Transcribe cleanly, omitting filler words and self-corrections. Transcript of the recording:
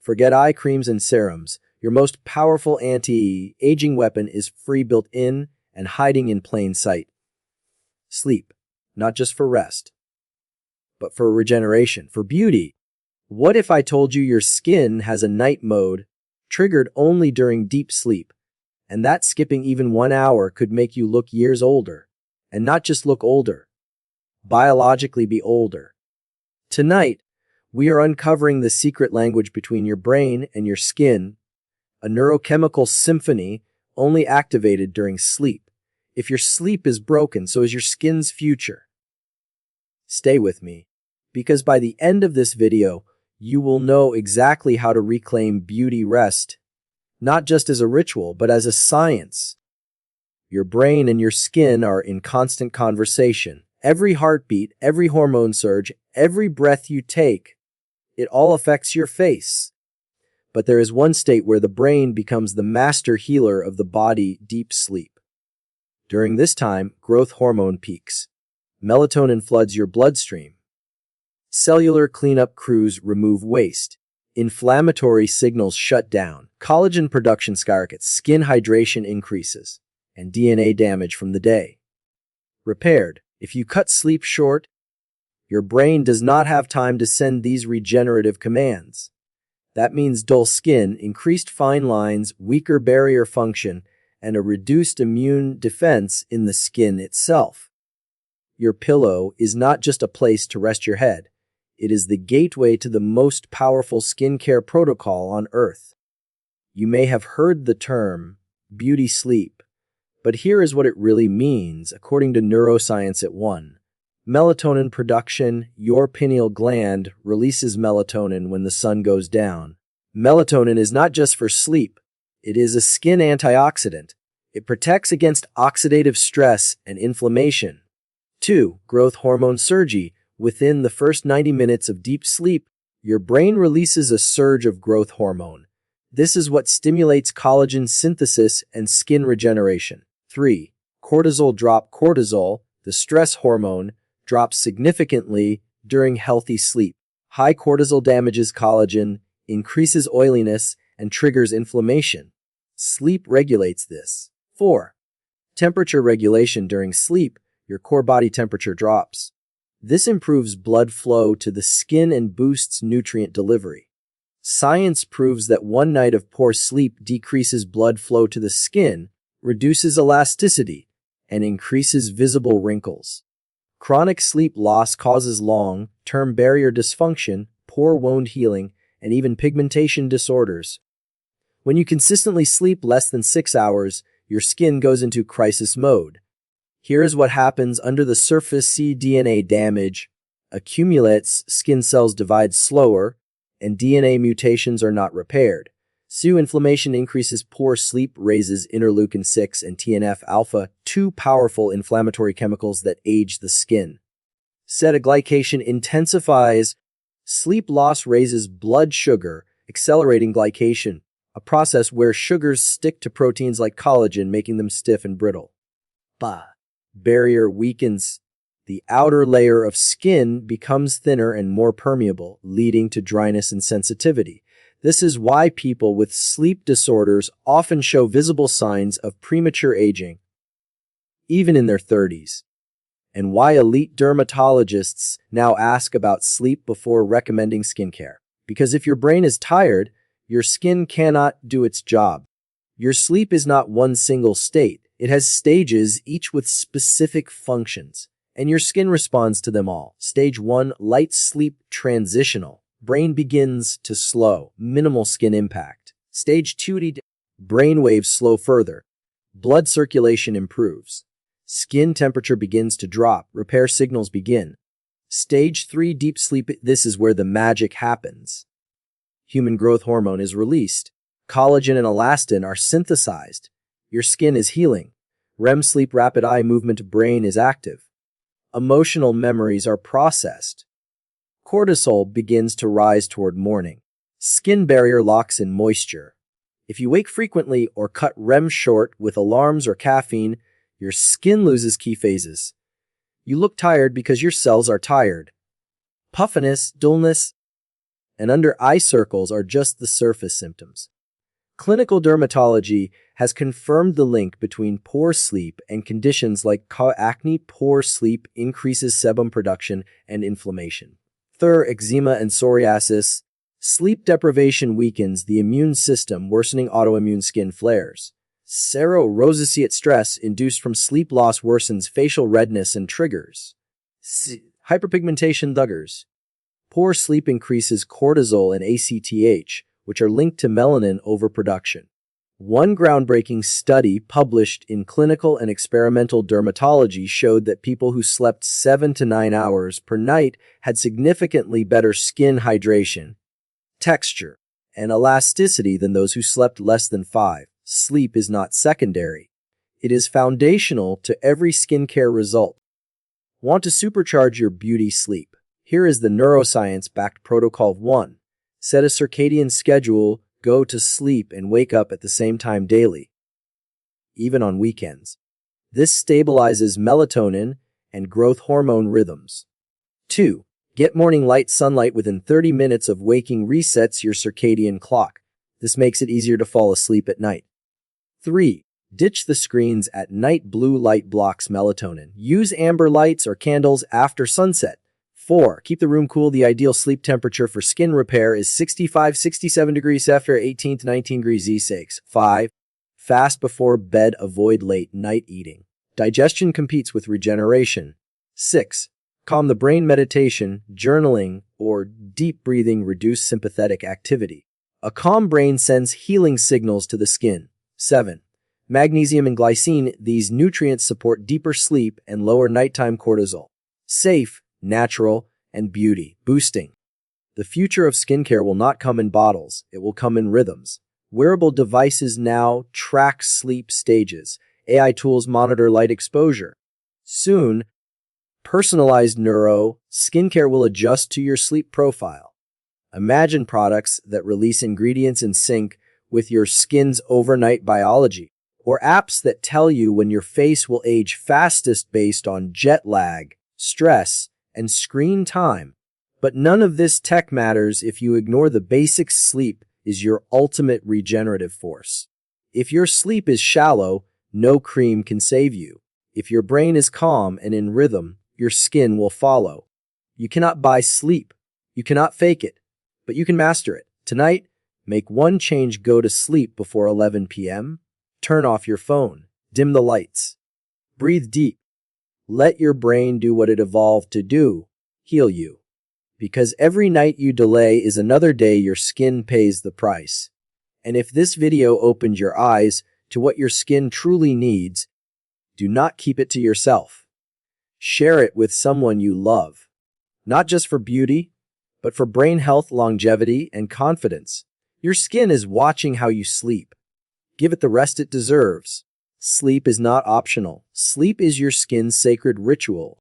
Forget eye creams and serums. Your most powerful anti-aging weapon is free built in and hiding in plain sight. Sleep, not just for rest, but for regeneration, for beauty. What if I told you your skin has a night mode triggered only during deep sleep, and that skipping even 1 hour could make you look years older, and not just look older, biologically be older? Tonight, we are uncovering the secret language between your brain and your skin, a neurochemical symphony only activated during sleep. If your sleep is broken, so is your skin's future. Stay with me, because by the end of this video, you will know exactly how to reclaim beauty rest, not just as a ritual, but as a science. Your brain and your skin are in constant conversation. Every heartbeat, every hormone surge, every breath you take, it all affects your face. But there is one state where the brain becomes the master healer of the body: deep sleep. During this time, growth hormone peaks. Melatonin floods your bloodstream. Cellular cleanup crews remove waste. Inflammatory signals shut down. Collagen production skyrockets. Skin hydration increases. And DNA damage from the day repaired. If you cut sleep short, your brain does not have time to send these regenerative commands. That means dull skin, increased fine lines, weaker barrier function, and a reduced immune defense in the skin itself. Your pillow is not just a place to rest your head. It is the gateway to the most powerful skincare protocol on Earth. You may have heard the term beauty sleep, but here is what it really means according to neuroscience at 1. Melatonin production. Your pineal gland releases melatonin when the sun goes down. Melatonin is not just for sleep. It is a skin antioxidant. It protects against oxidative stress and inflammation. 2. Growth hormone surge. Within the first 90 minutes of deep sleep, your brain releases a surge of growth hormone. This is what stimulates collagen synthesis and skin regeneration. 3. Cortisol drop. Cortisol, the stress hormone, drops significantly during healthy sleep. High cortisol damages collagen, increases oiliness, and triggers inflammation. Sleep regulates this. 4. Temperature regulation. During sleep, your core body temperature drops. This improves blood flow to the skin and boosts nutrient delivery. Science proves that 1 night of poor sleep decreases blood flow to the skin, reduces elasticity, and increases visible wrinkles. Chronic sleep loss causes long-term barrier dysfunction, poor wound healing, and even pigmentation disorders. When you consistently sleep less than 6 hours, your skin goes into crisis mode. Here is what happens under the surface. DNA damage accumulates, skin cells divide slower, and DNA mutations are not repaired. Inflammation increases. Poor sleep raises interleukin-6 and TNF-alpha, 2 powerful inflammatory chemicals that age the skin. Glycation intensifies. Sleep loss raises blood sugar, accelerating glycation, a process where sugars stick to proteins like collagen, making them stiff and brittle. Barrier weakens. The outer layer of skin becomes thinner and more permeable, leading to dryness and sensitivity. This is why people with sleep disorders often show visible signs of premature aging, even in their 30s. And why elite dermatologists now ask about sleep before recommending skincare. Because if your brain is tired, your skin cannot do its job. Your sleep is not one single state. It has stages, each with specific functions, and your skin responds to them all. Stage 1, light sleep transitional. Brain begins to slow, minimal skin impact. Stage 2, brain waves slow further. Blood circulation improves. Skin temperature begins to drop. Repair signals begin. Stage 3, deep sleep. This is where the magic happens. Human growth hormone is released. Collagen and elastin are synthesized. Your skin is healing. REM sleep, rapid eye movement, brain is active. Emotional memories are processed. Cortisol begins to rise toward morning. Skin barrier locks in moisture. If you wake frequently or cut REM short with alarms or caffeine, your skin loses key phases. You look tired because your cells are tired. Puffiness, dullness, and under eye circles are just the surface symptoms. Clinical dermatology has confirmed the link between poor sleep and conditions like acne. Poor sleep increases sebum production and inflammation. Third, eczema and psoriasis. Sleep deprivation weakens the immune system, worsening autoimmune skin flares. Rosacea stress induced from sleep loss worsens facial redness and triggers. Hyperpigmentation. Thuggers. Poor sleep increases cortisol and ACTH, which are linked to melanin overproduction. One groundbreaking study published in Clinical and Experimental Dermatology showed that people who slept 7 to 9 hours per night had significantly better skin hydration, texture, and elasticity than those who slept less than 5. Sleep is not secondary. It is foundational to every skincare result. Want to supercharge your beauty sleep? Here is the neuroscience-backed protocol. 1. Set a circadian schedule, go to sleep and wake up at the same time daily, even on weekends. This stabilizes melatonin and growth hormone rhythms. 2. Get morning light sunlight within 30 minutes of waking resets your circadian clock. This makes it easier to fall asleep at night. 3. Ditch the screens at night. Blue light blocks melatonin. Use amber lights or candles after sunset. 4. Keep the room cool. The ideal sleep temperature for skin repair is 65-67 degrees after 18 to 19 degrees C. 5. Fast before bed. Avoid late night eating. Digestion competes with regeneration. 6. Calm the brain. Meditation, journaling, or deep breathing reduce sympathetic activity. A calm brain sends healing signals to the skin. 7. Magnesium and glycine. These nutrients support deeper sleep and lower nighttime cortisol. Safe, natural, and beauty boosting. The future of skincare will not come in bottles, it will come in rhythms. Wearable devices now track sleep stages. AI tools monitor light exposure. Soon, personalized skincare will adjust to your sleep profile. Imagine products that release ingredients in sync with your skin's overnight biology, or apps that tell you when your face will age fastest based on jet lag, stress, and screen time. But none of this tech matters if you ignore the basics. Sleep is your ultimate regenerative force. If your sleep is shallow, no cream can save you. If your brain is calm and in rhythm, your skin will follow. You cannot buy sleep. You cannot fake it, but you can master it. Tonight, make one change. Go to sleep before 11 p.m. Turn off your phone. Dim the lights. Breathe deep. Let your brain do what it evolved to do, heal you. Because every night you delay is another day your skin pays the price. And if this video opened your eyes to what your skin truly needs, do not keep it to yourself. Share it with someone you love. Not just for beauty, but for brain health, longevity, and confidence. Your skin is watching how you sleep. Give it the rest it deserves. Sleep is not optional. Sleep is your skin's sacred ritual.